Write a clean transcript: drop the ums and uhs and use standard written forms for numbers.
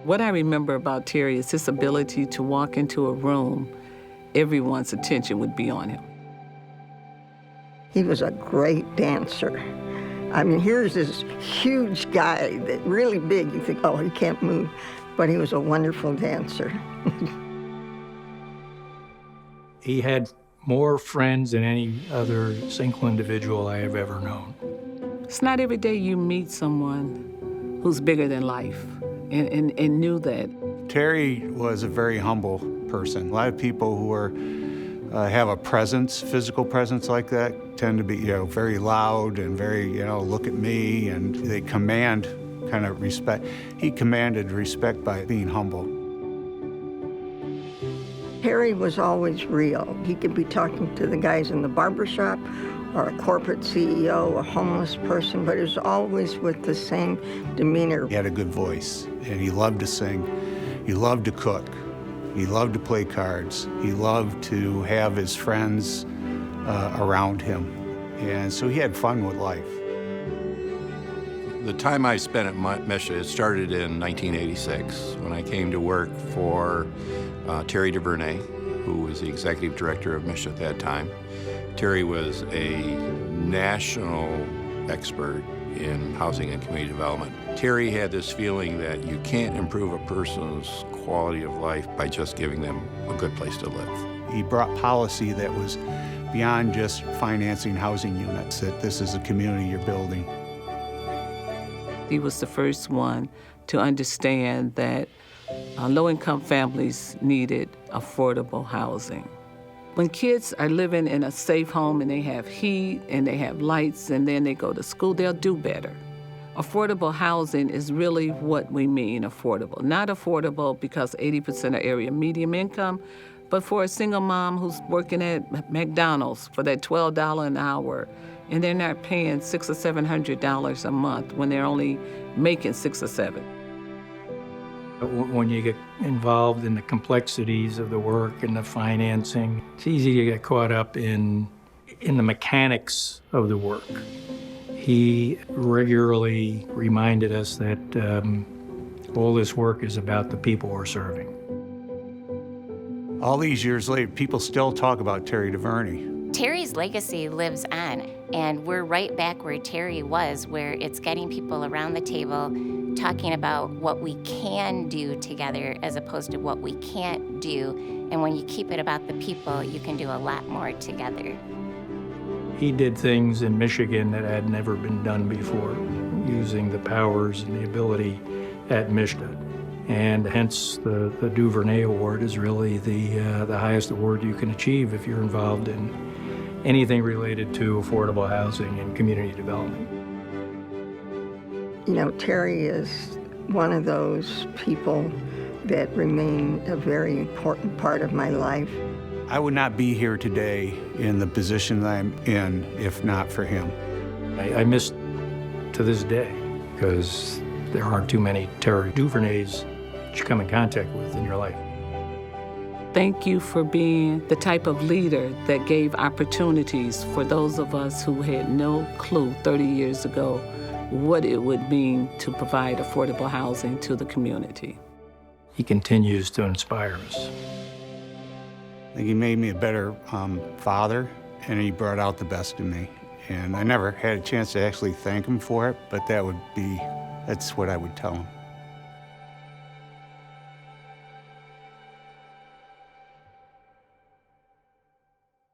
What I remember about Terry is his ability to walk into a room, everyone's attention would be on him. He was a great dancer. I mean, here's this huge guy, that really big. You think, oh, he can't move. But he was a wonderful dancer. He had more friends than any other single individual I have ever known. It's not every day you meet someone who's bigger than life and knew that. Terry was a very humble person. A lot of people who are have a presence, physical presence like that, tend to be, very loud and very, look at me, and they command kind of respect. He commanded respect by being humble. Terry was always real. He could be talking to the guys in the barbershop or a corporate CEO, a homeless person, but it was always with the same demeanor. He had a good voice, and he loved to sing. He loved to cook. He loved to play cards. He loved to have his friends around him. And so he had fun with life. The time I spent at Misha, it started in 1986 when I came to work for Terry Duvernay, who was the executive director of Misha at that time. Terry was a national expert in housing and community development. Terry had this feeling that you can't improve a person's quality of life by just giving them a good place to live. He brought policy that was beyond just financing housing units, that this is a community you're building. He was the first one to understand that low-income families needed affordable housing. When kids are living in a safe home and they have heat and they have lights and then they go to school, they'll do better. Affordable housing is really what we mean affordable. Not affordable because 80% are area medium income, but for a single mom who's working at McDonald's for that $12 an hour, and they're not paying $600 or $700 a month when they're only making $6 or $7. When you get involved in the complexities of the work and the financing, it's easy to get caught up in the mechanics of the work. He regularly reminded us that all this work is about the people we're serving. All these years later, people still talk about Terry Duvernay. Terry's legacy lives on, and we're right back where Terry was, where it's getting people around the table talking about what we can do together as opposed to what we can't do. And when you keep it about the people, you can do a lot more together. He did things in Michigan that had never been done before, using the powers and the ability at Misha. And hence the Duvernay Award is really the highest award you can achieve if you're involved in anything related to affordable housing and community development. Terry is one of those people that remain a very important part of my life. I would not be here today in the position that I'm in if not for him. I miss to this day because there aren't too many Terry Duvernays that you come in contact with in your life. Thank you for being the type of leader that gave opportunities for those of us who had no clue 30 years ago what it would mean to provide affordable housing to the community. He continues to inspire us. I think he made me a better father, and he brought out the best in me. And I never had a chance to actually thank him for it, but that's what I would tell him.